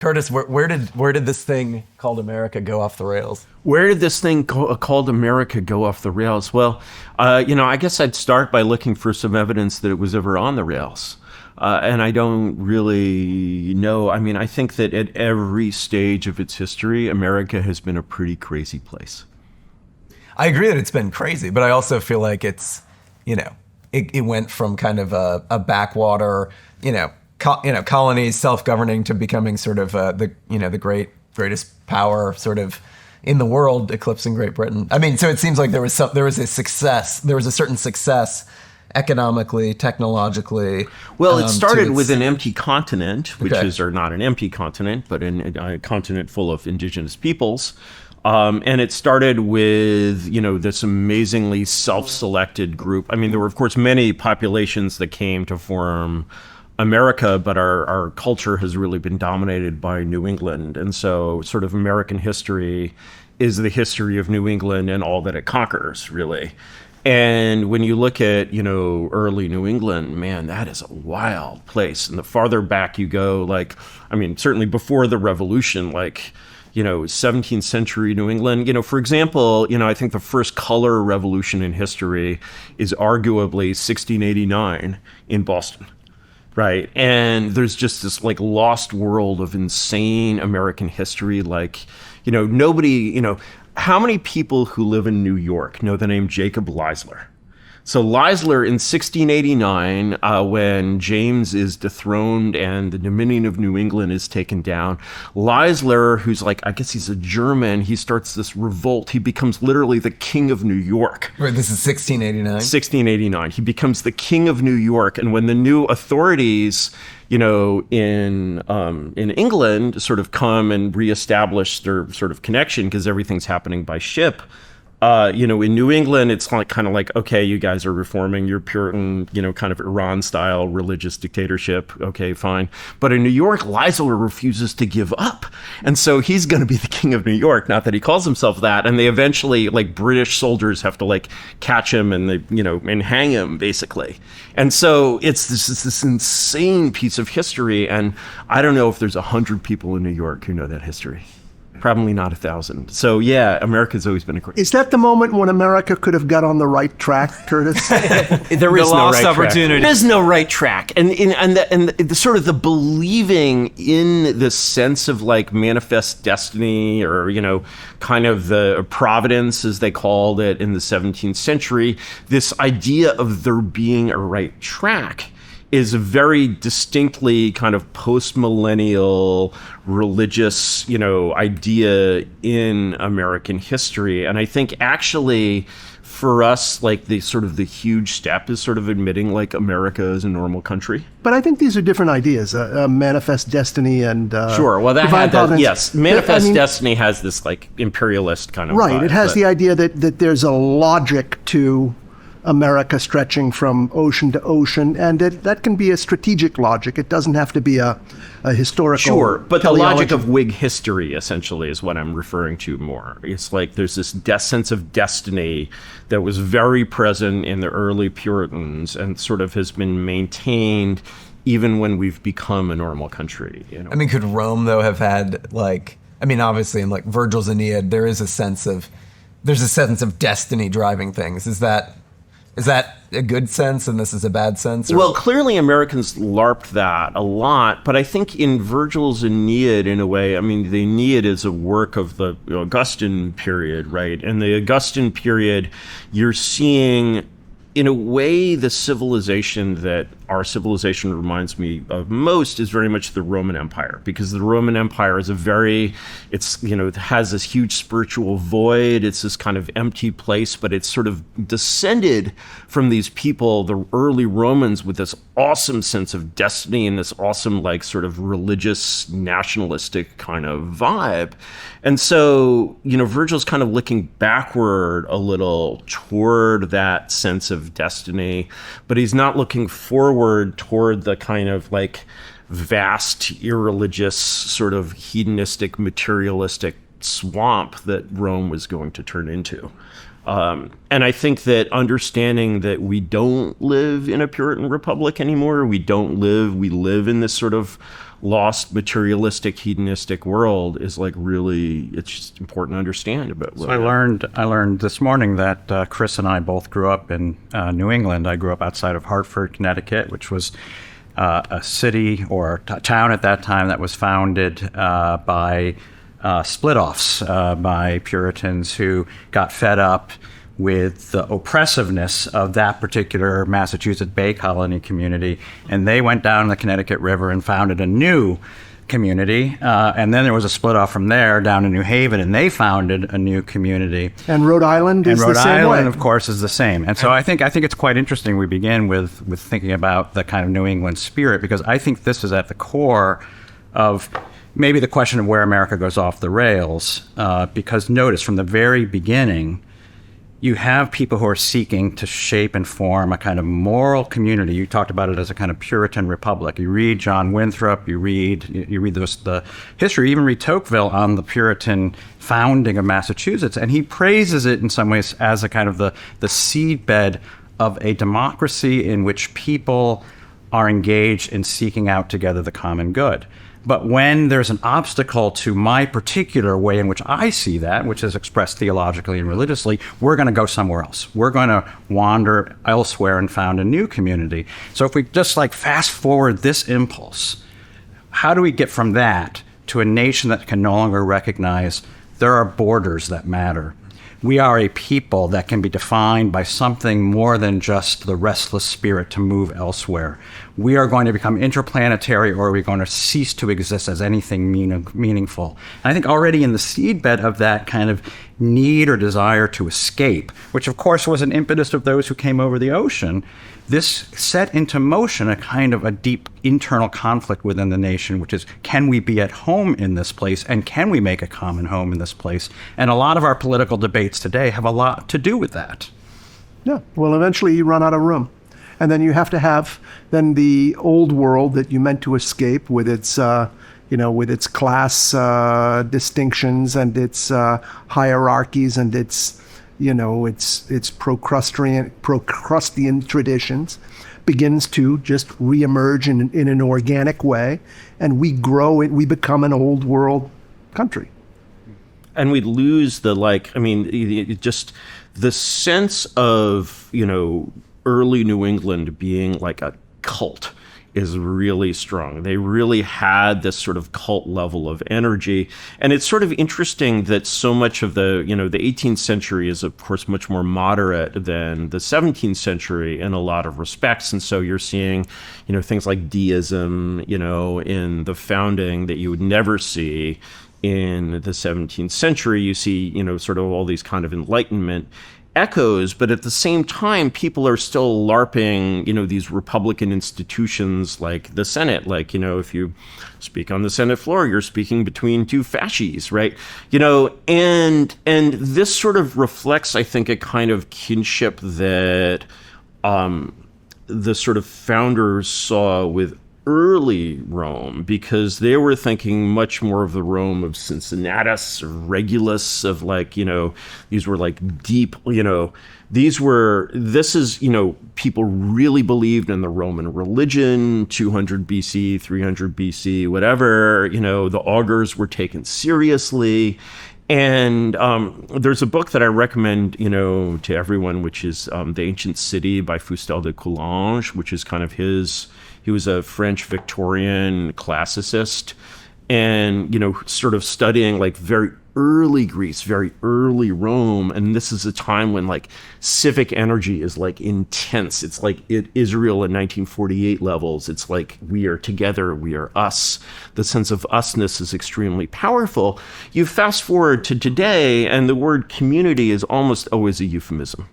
Curtis, where did this thing called America go off the rails? Where did this thing called America go off the rails? Well, I guess I'd start by looking for some evidence that it was ever on the rails. And I don't really know. I mean, I think that at every stage of its history, America has been a pretty crazy place. I agree that it's been crazy, but I also feel like it's, it went from kind of a backwater, colonies self-governing to becoming sort of the greatest power sort of in the world, eclipsing Great Britain. I mean, so it seems like there was a certain success economically, technologically. Well, it started with an empty continent, which Okay. is, or not an empty continent, but a continent full of indigenous peoples. And it started with, this amazingly self-selected group. I mean, there were, of course, many populations that came to form America, but our culture has really been dominated by New England. And so sort of American history is the history of New England and all that it conquers, really. And when you look at, early New England, man, that is a wild place. And the farther back you go, certainly before the Revolution, 17th century New England, for example, I think the first color revolution in history is arguably 1689 in Boston. Right. And there's just this lost world of insane American history. Nobody, how many people who live in New York know the name Jacob Leisler? So Leisler in 1689, when James is dethroned and the Dominion of New England is taken down, Leisler, who's I guess he's a German, he starts this revolt. He becomes literally the king of New York. Right, this is 1689? 1689. He becomes the king of New York. And when the new authorities, in England sort of come and reestablish their sort of connection, because everything's happening by ship, in New England, it's kind of like, okay, you guys are reforming your Puritan, kind of Iran-style religious dictatorship. Okay, fine. But in New York, Leisler refuses to give up. And so he's going to be the king of New York. Not that he calls himself that. And they eventually, British soldiers have to, catch him and and hang him, basically. And so it's this insane piece of history. And I don't know if there's 100 people in New York who know that history. Probably not 1,000. So yeah, America's always been a great. Is that the moment when America could have got on the right track, Curtis? There is no right opportunity. track. There is no right track, and the sort of the believing in the sense of manifest destiny, or kind of the providence, as they called it in the 17th century. This idea of there being a right track is a very distinctly kind of post-millennial religious, idea in American history. And I think actually for us, the huge step is sort of admitting America is a normal country. But I think these are different ideas, manifest destiny and sure. Well, that divine had that, providence. yes. Manifest destiny has this imperialist kind of right. vibe, It has the idea that there's a logic to America stretching from ocean to ocean, and that can be a strategic logic. It doesn't have to be a historical. Sure, but the teleology. logic of Whig history, essentially, is what I'm referring to more. It's there's this sense of destiny that was very present in the early Puritans and sort of has been maintained even when we've become a normal country. I mean, could Rome, though, have had, obviously in Virgil's Aeneid, there's a sense of destiny driving things. Is that a good sense and this is a bad sense? Well, clearly Americans LARPed that a lot, but I think in Virgil's Aeneid, in a way, the Aeneid is a work of the Augustan period, right? And the Augustan period, you're seeing, in a way, the civilization that our civilization reminds me of most is very much the Roman Empire, because the Roman Empire is it has this huge spiritual void. It's this kind of empty place, but it's sort of descended from these people, the early Romans, with this awesome sense of destiny and this awesome, sort of religious, nationalistic kind of vibe. And so, Virgil's kind of looking backward a little toward that sense of destiny, but he's not looking forward toward the kind of vast, irreligious, sort of hedonistic, materialistic swamp that Rome was going to turn into. And I think that understanding that we don't live in a Puritan republic anymore, we live in this sort of lost materialistic hedonistic world is like really, it's just important to understand about. So I learned this morning that Chris and I both grew up in New England. I grew up outside of Hartford, Connecticut, which was a city or town at that time that was founded by split-offs, by Puritans who got fed up with the oppressiveness of that particular Massachusetts Bay Colony community, and they went down the Connecticut River and founded a new community, and then there was a split off from there down to New Haven, and they founded a new community. And Rhode Island is the same way. And Rhode Island, of course, is the same. And so I think it's quite interesting we begin with thinking about the kind of New England spirit, because I think this is at the core of maybe the question of where America goes off the rails, because notice from the very beginning, you have people who are seeking to shape and form a kind of moral community. You talked about it as a kind of Puritan republic. You read John Winthrop, you read the history, you even read Tocqueville on the Puritan founding of Massachusetts, and he praises it in some ways as a kind of the seedbed of a democracy in which people are engaged in seeking out together the common good. But when there's an obstacle to my particular way in which I see that, which is expressed theologically and religiously, we're going to go somewhere else. We're going to wander elsewhere and found a new community. So if we just fast forward this impulse, how do we get from that to a nation that can no longer recognize there are borders that matter? We are a people that can be defined by something more than just the restless spirit to move elsewhere. We are going to become interplanetary, or are we going to cease to exist as anything meaningful? And I think already in the seedbed of that kind of need or desire to escape, which of course was an impetus of those who came over the ocean, this set into motion a kind of a deep internal conflict within the nation, which is, can we be at home in this place, and can we make a common home in this place? And a lot of our political debates today have a lot to do with that. Yeah, well, eventually you run out of room. And then you have to have then the old world that you meant to escape with its with its class distinctions and its hierarchies and its Procrustean traditions, begins to just reemerge in an organic way, and we grow it. We become an old world country, and we lose just the sense of early New England being like a cult is really strong. They really had this sort of cult level of energy. And it's sort of interesting that so much of the 18th century is, of course, much more moderate than the 17th century in a lot of respects. And so you're seeing, things like deism, in the founding that you would never see in the 17th century. You see, sort of all these kind of Enlightenment echoes, but at the same time, people are still LARPing, these Republican institutions like the Senate. If you speak on the Senate floor, you're speaking between two fasces, right? And this sort of reflects, I think, a kind of kinship that the sort of founders saw with early Rome, because they were thinking much more of the Rome of Cincinnatus or Regulus, of these were deep, people really believed in the Roman religion, 200 BC, 300 BC, whatever, the augurs were taken seriously. And there's a book that I recommend, to everyone, which is The Ancient City by Fustel de Coulanges, which is kind of he was a French Victorian classicist, and, sort of studying very early Greece, very early Rome. And this is a time when civic energy is intense. It's Israel in 1948 levels. It's we are together, we are us. The sense of usness is extremely powerful. You fast forward to today, and the word community is almost always a euphemism.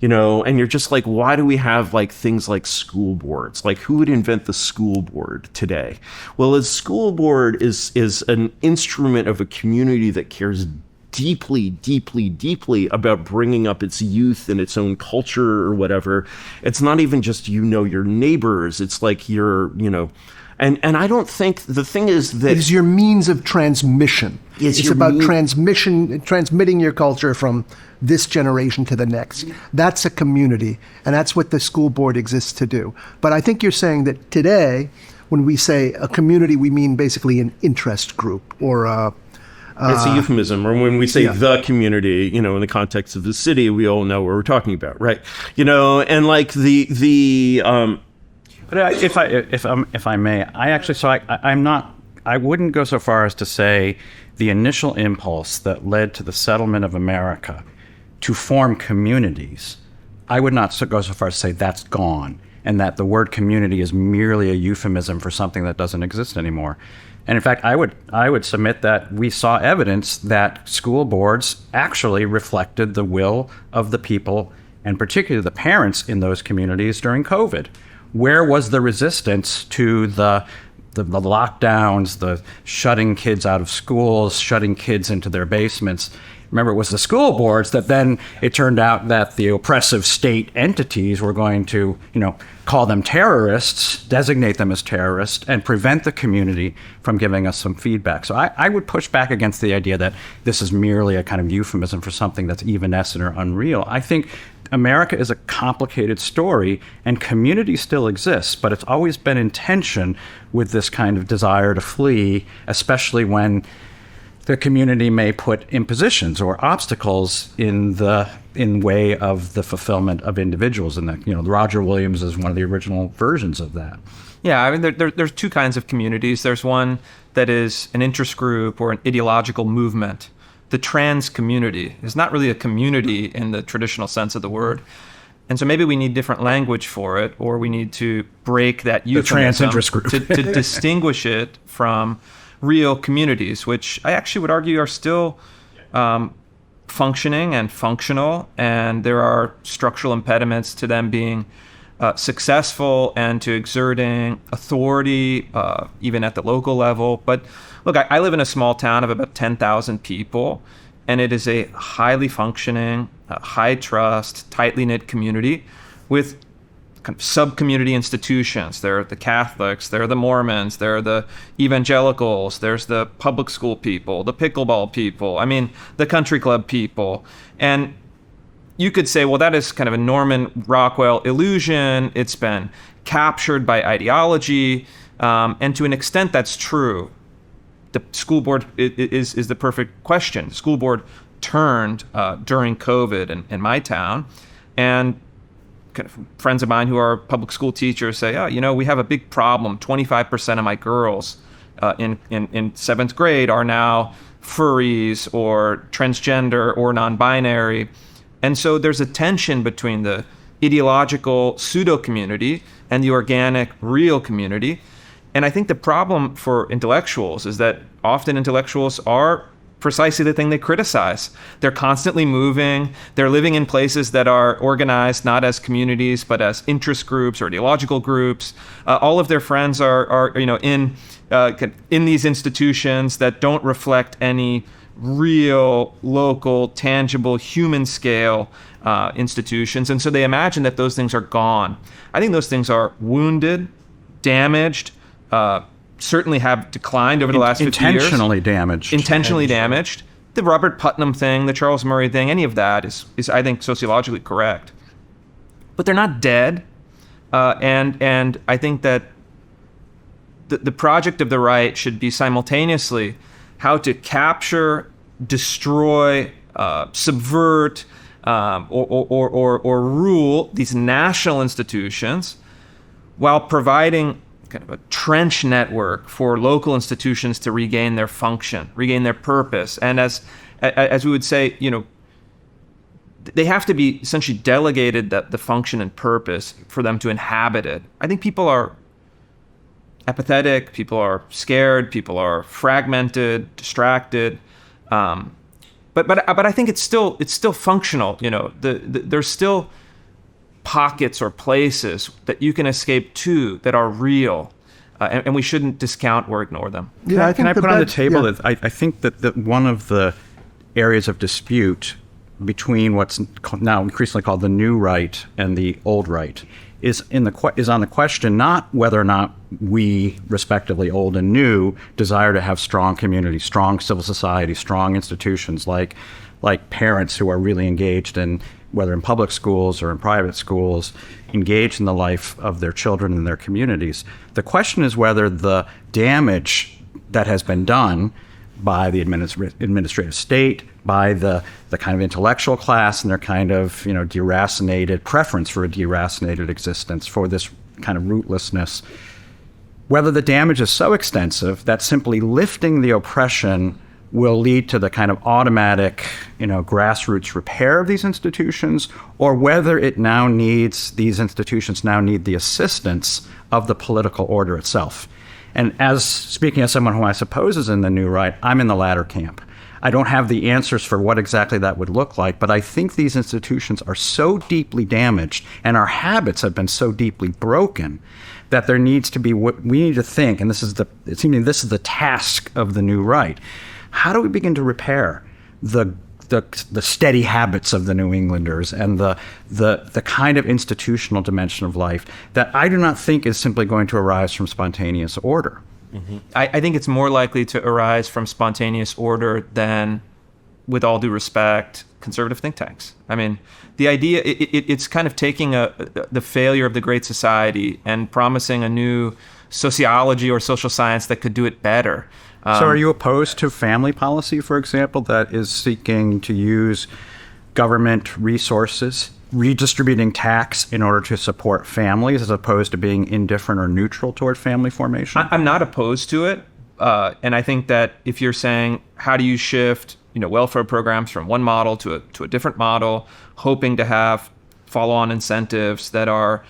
And you're just why do we have things like school boards? Who would invent the school board today? Well, a school board is an instrument of a community that cares deeply, deeply, deeply about bringing up its youth and its own culture or whatever. It's not even just, your neighbors. It's you're, and I don't think, the thing is that... It is your means of transmission. It's about transmitting your culture from this generation to the next. That's a community, and that's what the school board exists to do. But I think you're saying that today, when we say a community, we mean basically an interest group or it's a euphemism. Or when we say yeah. the community, in the context of the city, we all know what we're talking about, right? And like But if I may, I wouldn't go so far as to say the initial impulse that led to the settlement of America to form communities, I would not go so far as to say that's gone and that the word community is merely a euphemism for something that doesn't exist anymore. And in fact, I would submit that we saw evidence that school boards actually reflected the will of the people, and particularly the parents in those communities during COVID. Where was the resistance to the lockdowns, the shutting kids out of schools, shutting kids into their basements? Remember, it was the school boards that then it turned out that the oppressive state entities were going to, call them terrorists, designate them as terrorists, and prevent the community from giving us some feedback. So I would push back against the idea that this is merely a kind of euphemism for something that's evanescent or unreal. I think America is a complicated story, and community still exists, but it's always been in tension with this kind of desire to flee, especially when the community may put impositions or obstacles in way of the fulfillment of individuals. And that, Roger Williams is one of the original versions of that. Yeah, I mean, there's two kinds of communities. There's one that is an interest group or an ideological movement. The trans community is not really a community in the traditional sense of the word. And so maybe we need different language for it, or we need to break that euphemism, the trans interest group, to distinguish it from real communities, which I actually would argue are still functioning and functional, and there are structural impediments to them being successful and to exerting authority, even at the local level. But look, I live in a small town of about 10,000 people, and it is a highly functioning, high trust, tightly knit community with kind of sub-community institutions. There are the Catholics, there are the Mormons, there are the evangelicals, there's the public school people, the pickleball people, the country club people. And you could say, well, that is kind of a Norman Rockwell illusion. It's been captured by ideology. And to an extent, that's true. The school board is the perfect question. The school board turned during COVID in my town, and kind of friends of mine who are public school teachers say, we have a big problem. 25% of my girls in seventh grade are now furries or transgender or non-binary. And so there's a tension between the ideological pseudo-community and the organic real community. And I think the problem for intellectuals is that often intellectuals are precisely the thing they criticize. They're constantly moving. They're living in places that are organized not as communities, but as interest groups or ideological groups. All of their friends are in these institutions that don't reflect any real, local, tangible, human scale institutions. And so they imagine that those things are gone. I think those things are wounded, damaged, certainly have declined over the last 50 years. Intentionally damaged. The Robert Putnam thing, the Charles Murray thing, any of that is I think, sociologically correct. But they're not dead. And I think that the project of the right should be simultaneously how to capture, destroy, subvert, or rule these national institutions while providing kind of a trench network for local institutions to regain their function, regain their purpose. And as we would say, they have to be essentially delegated the function and purpose for them to inhabit it. I think people are apathetic, people are scared, people are fragmented, distracted. But I think it's still functional. There's still pockets or places that you can escape to that are real, and we shouldn't discount or ignore them. Yeah, can I put on the table that I think that one of the areas of dispute between what's now increasingly called the new right and the old right is on the question not whether or not we, respectively old and new, desire to have strong communities, strong civil society, strong institutions like like parents who are really engaged in, whether in public schools or in private schools, engaged in the life of their children and their communities. The question is whether the damage that has been done by the administrative state, by the kind of intellectual class and their kind of, deracinated preference for a deracinated existence, for this kind of rootlessness, whether the damage is so extensive that simply lifting the oppression will lead to the kind of automatic, grassroots repair of these institutions, or whether these institutions now need the assistance of the political order itself. And speaking as someone who I suppose is in the new right, I'm in the latter camp. I don't have the answers for what exactly that would look like, but I think these institutions are so deeply damaged and our habits have been so deeply broken that there needs to be what we need to think, and this is the task of the new right. How do we begin to repair the steady habits of the New Englanders and the kind of institutional dimension of life that I do not think is simply going to arise from spontaneous order? Mm-hmm. I think it's more likely to arise from spontaneous order than, with all due respect, conservative think tanks. I mean, the idea, it's kind of taking the failure of the Great Society and promising a new sociology or social science that could do it better. So are you opposed to family policy, for example, that is seeking to use government resources, redistributing tax in order to support families, as opposed to being indifferent or neutral toward family formation? I'm not opposed to it. And I think that if you're saying, how do you shift welfare programs from one model to a different model, hoping to have follow-on incentives that are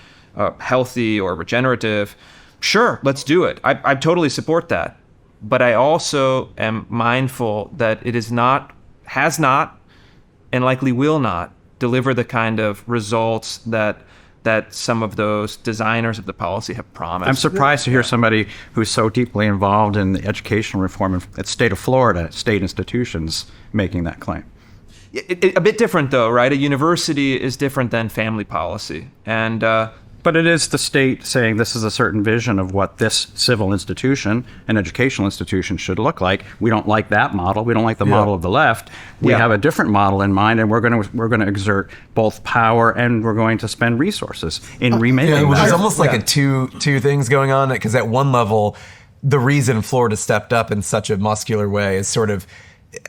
healthy or regenerative, sure, let's do it. I totally support that. But I also am mindful that it has not, and likely will not, deliver the kind of results that some of those designers of the policy have promised. I'm surprised to hear somebody who's so deeply involved in the educational reform at the state of Florida, state institutions, making that claim. A bit different, though, right? A university is different than family policy. But it is the state saying this is a certain vision of what this civil institution, an educational institution, should look like. We don't like that model. We don't like the model of the left. We have a different model in mind, and we're going to exert both power and we're going to spend resources in remaking that. There's almost like a two things going on, because at one level, the reason Florida stepped up in such a muscular way is sort of,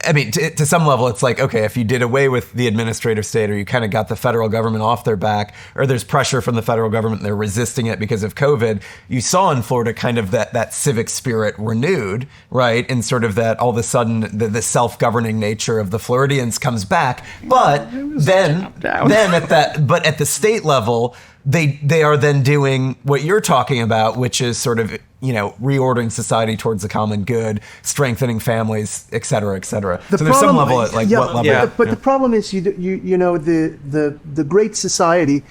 I mean, to some level, it's like, okay, if you did away with the administrative state, or you kind of got the federal government off their back, or there's pressure from the federal government and they're resisting it because of COVID, you saw in Florida kind of that civic spirit renewed, right? And sort of that all of a sudden the self-governing nature of the Floridians comes back. But then at the state level, they are then doing what you're talking about, which is sort of, reordering society towards the common good, strengthening families, et cetera, et cetera. So there's some level at what level. Yeah. But the problem is, the Great Society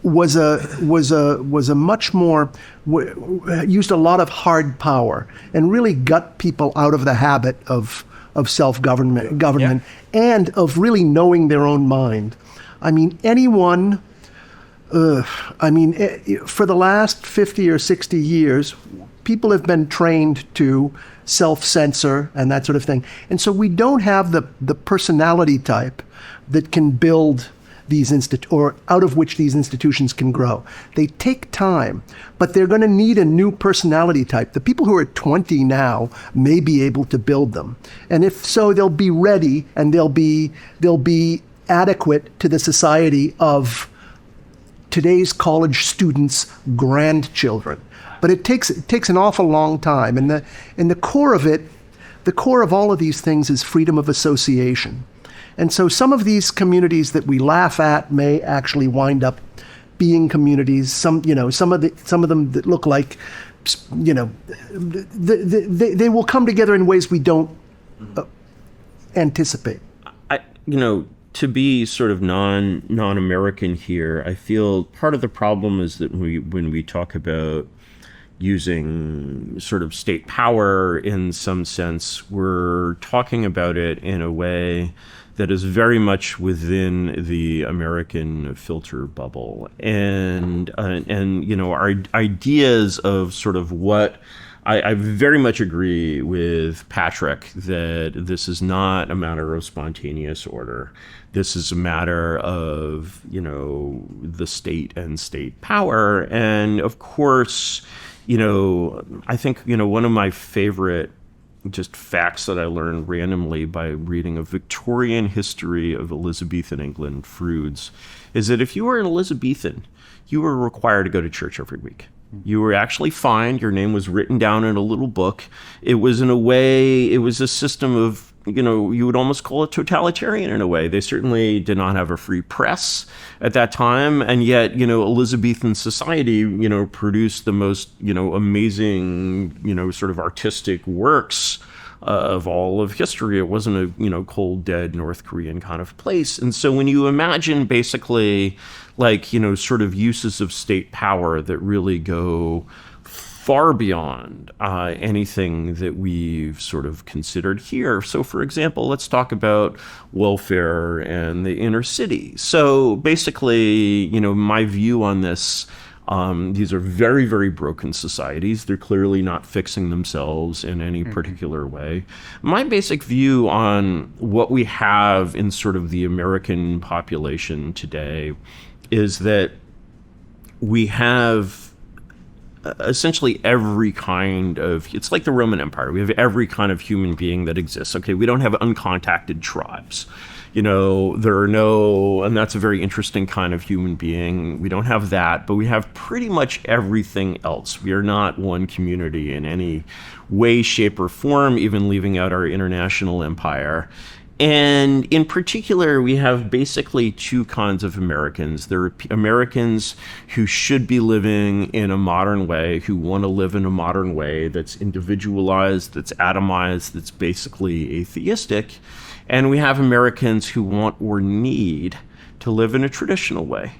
was a much more used a lot of hard power and really got people out of the habit of self-government and of really knowing their own mind. I mean, anyone. For the last 50 or 60 years, people have been trained to self-censor and that sort of thing. And so we don't have the personality type that can build these or out of which these institutions can grow. They take time, but they're going to need a new personality type. The people who are 20 now may be able to build them. And if so, they'll be ready and they'll be adequate to the society of today's college students' grandchildren. But it takes an awful long time. And the core of it, the core of all of these things is freedom of association. And so some of these communities that we laugh at may actually wind up being communities. Some of them that look like, they will come together in ways we don't anticipate. To be sort of non-American here, I feel part of the problem is that when we talk about using sort of state power in some sense, we're talking about it in a way that is very much within the American filter bubble, and our ideas of sort of what I very much agree with Patrick that this is not a matter of spontaneous order. This is a matter of, the state and state power. And of course, I think, one of my favorite just facts that I learned randomly by reading a Victorian history of Elizabethan England, Froude's, is that if you were an Elizabethan, you were required to go to church every week. You were actually fined. Your name was written down in a little book. It was, in a way, it was a system of, you would almost call it totalitarian in a way. They certainly did not have a free press at that time. And yet, Elizabethan society, produced the most, amazing, sort of artistic works of all of history. It wasn't a, cold, dead North Korean kind of place. And so when you imagine basically sort of uses of state power that really go far beyond anything that we've sort of considered here. So, for example, let's talk about welfare and the inner city. So basically, my view on this, these are very, very broken societies. They're clearly not fixing themselves in any particular way. My basic view on what we have in sort of the American population today is that we have essentially every kind of, it's like the Roman Empire. We have every kind of human being that exists. Okay, we don't have uncontacted tribes. There are no, and that's a very interesting kind of human being. We don't have that, but we have pretty much everything else. We are not one community in any way, shape, or form, even leaving out our international empire. And in particular, we have basically two kinds of Americans. There are Americans who should be living in a modern way, who want to live in a modern way that's individualized, that's atomized, that's basically atheistic. And we have Americans who want or need to live in a traditional way.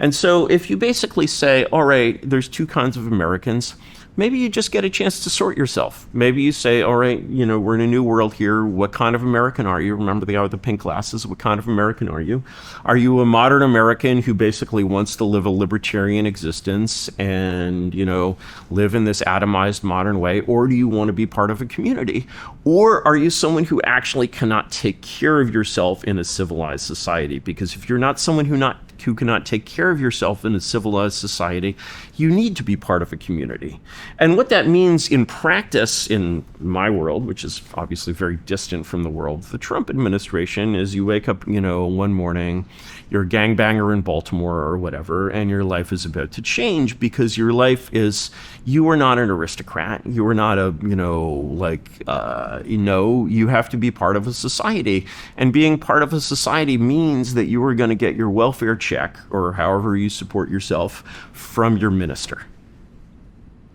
And so if you basically say, all right, there's two kinds of Americans, maybe you just get a chance to sort yourself. Maybe you say, all right, we're in a new world here. What kind of American are you? Remember the guy with the pink glasses? What kind of American are you? Are you a modern American who basically wants to live a libertarian existence and, live in this atomized modern way? Or do you want to be part of a community? Or are you someone who actually cannot take care of yourself in a civilized society? Because if you're not someone who cannot take care of yourself in a civilized society, you need to be part of a community. And what that means in practice in my world, which is obviously very distant from the world of the Trump administration, is you wake up, one morning, you're a gangbanger in Baltimore or whatever, and your life is about to change because your life is, you are not an aristocrat. You are not you have to be part of a society. And being part of a society means that you are going to get your welfare check, or however you support yourself, from your minister.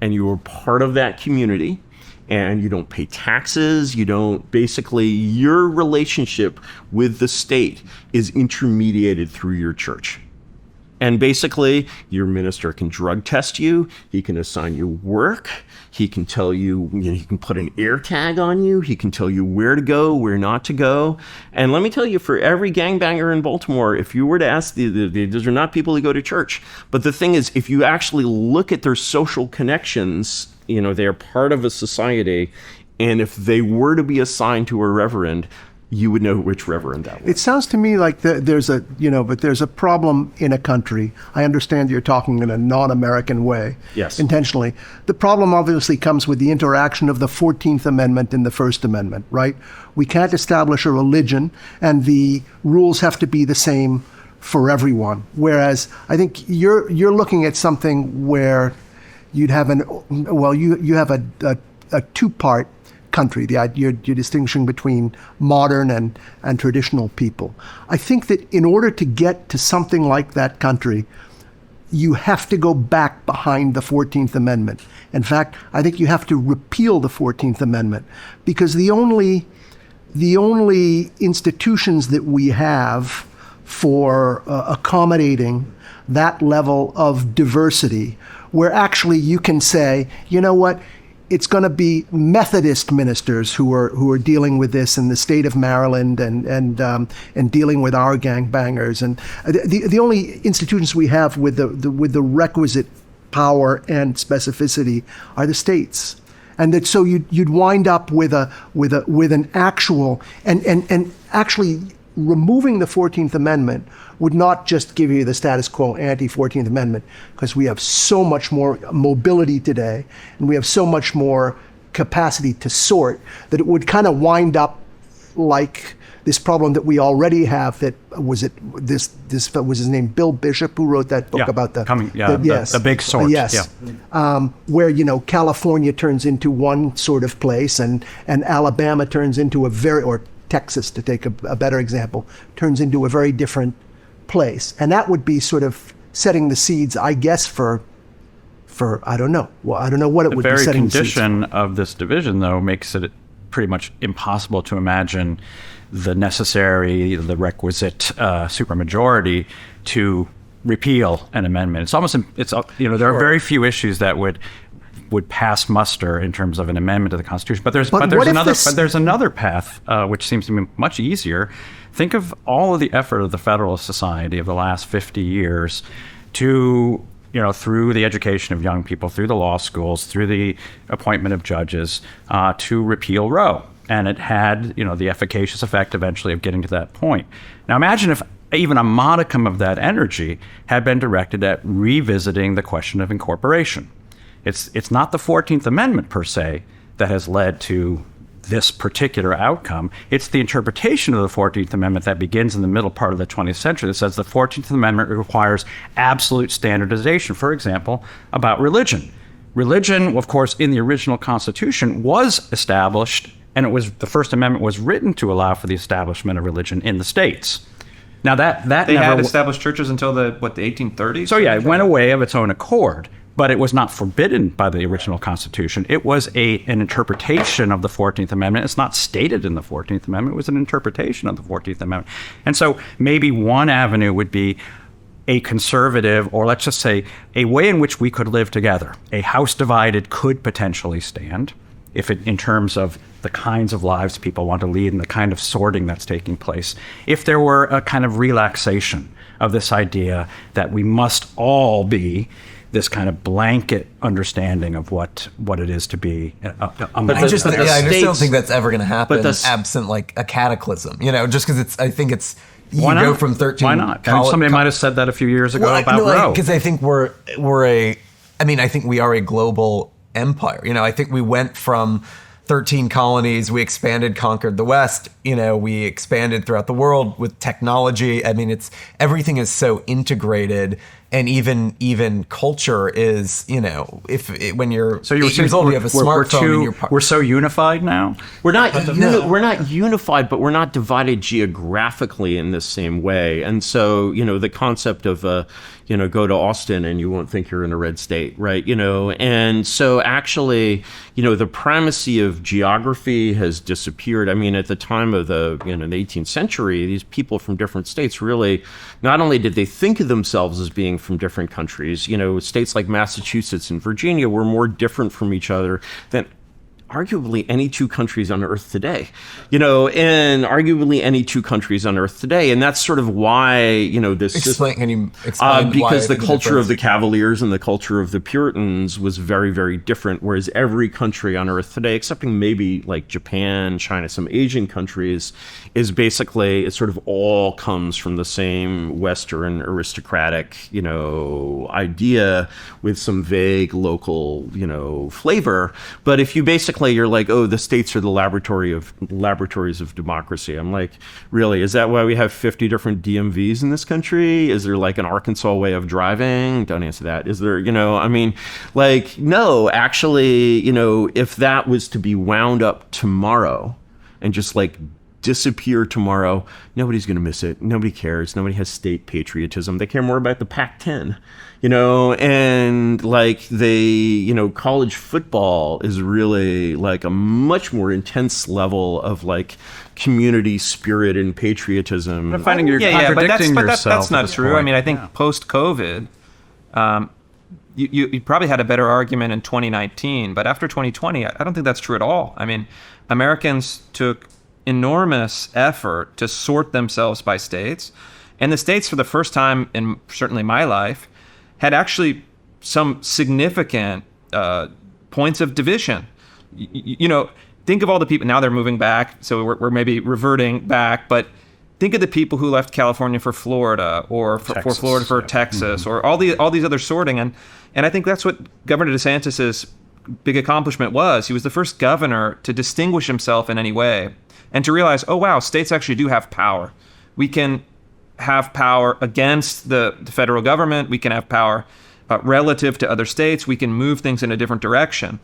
And you are part of that community, and you don't pay taxes. Your relationship with the state is intermediated through your church. And basically, your minister can drug test you. He can assign you work. He can tell you, he can put an air tag on you. He can tell you where to go, where not to go. And let me tell you, for every gangbanger in Baltimore, if you were to ask, these are not people who go to church. But the thing is, if you actually look at their social connections, they are part of a society. And if they were to be assigned to a reverend, you would know which reverend that was. It sounds to me like there's a problem in a country. I understand you're talking in a non-American way. Yes. Intentionally. The problem obviously comes with the interaction of the 14th Amendment and the First Amendment, right? We can't establish a religion, and the rules have to be the same for everyone. Whereas I think you're looking at something where you'd have you have a two-part country. You're distinguishing between modern and traditional people. I think that in order to get to something like that country, you have to go back behind the 14th Amendment. In fact, I think you have to repeal the 14th Amendment, because the only institutions that we have for accommodating that level of diversity, where actually you can say, you know what, it's going to be Methodist ministers who are dealing with this in the state of Maryland and dealing with our gangbangers, and the only institutions we have with the requisite power and specificity are the states. and that so you'd wind up with an actual and actually removing the 14th Amendment would not just give you the status quo anti-14th Amendment, because we have so much more mobility today and we have so much more capacity to sort, that it would kind of wind up like this problem that we already have. That was this was his name, Bill Bishop, who wrote that book about the the big sort. Yes, where California turns into one sort of place, and Alabama turns into or Texas, to take a better example, turns into a very different place, and that would be sort of setting the seeds, I guess, for I don't know. Well, I don't know what it would be setting the seeds for. The very condition of this division, though, makes it pretty much impossible to imagine the requisite supermajority to repeal an amendment. There are very few issues that would pass muster in terms of an amendment to the Constitution. But there's another path which seems to be much easier. Think of all of the effort of the Federalist Society of the last 50 years to, through the education of young people, through the law schools, through the appointment of judges, to repeal Roe. And it had, the efficacious effect eventually of getting to that point. Now imagine if even a modicum of that energy had been directed at revisiting the question of incorporation. It's not the 14th Amendment per se that has led to this particular outcome. It's the interpretation of the 14th Amendment that begins in the middle part of the 20th century that says the 14th Amendment requires absolute standardization, for example, about religion. Religion, of course, in the original Constitution was established, and the First Amendment was written to allow for the establishment of religion in the states. Now they never had established churches until the 1830s? So yeah, it went away of its own accord. But it was not forbidden by the original Constitution. It was an interpretation of the 14th Amendment. It's not stated in the 14th Amendment. It was an interpretation of the 14th Amendment. And so maybe one avenue would be a conservative, or let's just say a way in which we could live together. A house divided could potentially stand in terms of the kinds of lives people want to lead and the kind of sorting that's taking place. If there were a kind of relaxation of this idea that we must all be this kind of blanket understanding of what it is to be I just don't think that's ever going to happen absent like a cataclysm, just because I think it's, you go from 13. Why not? Somebody might have said that a few years ago about Roe. Because I think I think we are a global empire. I think we went from 13 colonies, we expanded, conquered the West, we expanded throughout the world with technology. I mean, everything is so integrated, and even culture is, when you're 8 years old, you have a smartphone. We're so unified now? We're not unified, but we're not divided geographically in the same way. And so, the concept of, go to Austin and you won't think you're in a red state, right? And so actually, the primacy of geography has disappeared. I mean, at the time of the 18th century, these people from different states really, not only did they think of themselves as being from different countries, states like Massachusetts and Virginia were more different from each other than arguably any two countries on earth today, and that's sort of why, this can you explain because why the culture of the Cavaliers and the culture of the Puritans was very, very different, whereas every country on earth today, excepting maybe like Japan, China, some Asian countries, is basically, it sort of all comes from the same Western aristocratic, idea with some vague local, flavor. But if you basically, you're like, oh, the states are the laboratories of democracy. I'm like, really? Is that why we have 50 different DMVs in this country? Is there like an Arkansas way of driving? Don't answer that. Is there, no, actually, if that was to be wound up tomorrow and just like disappear tomorrow, nobody's going to miss it. Nobody cares. Nobody has state patriotism. They care more about the Pac-10, and like college football is really like a much more intense level of like community spirit and patriotism. I'm finding you're contradicting yourself. That's not true. I mean, I think post-COVID, you probably had a better argument in 2019, but after 2020, I don't think that's true at all. I mean, Americans took enormous effort to sort themselves by states, and the states, for the first time in certainly my life, had actually some significant points of division. think of all the people, now they're moving back, so we're maybe reverting back, but think of the people who left California for Florida, or for Florida for Texas, or all these other sorting. And I think that's what Governor DeSantis's big accomplishment was. He was the first governor to distinguish himself in any way and to realize, oh, wow, states actually do have power. We can have power against the federal government. We can have power relative to other states. We can move things in a different direction.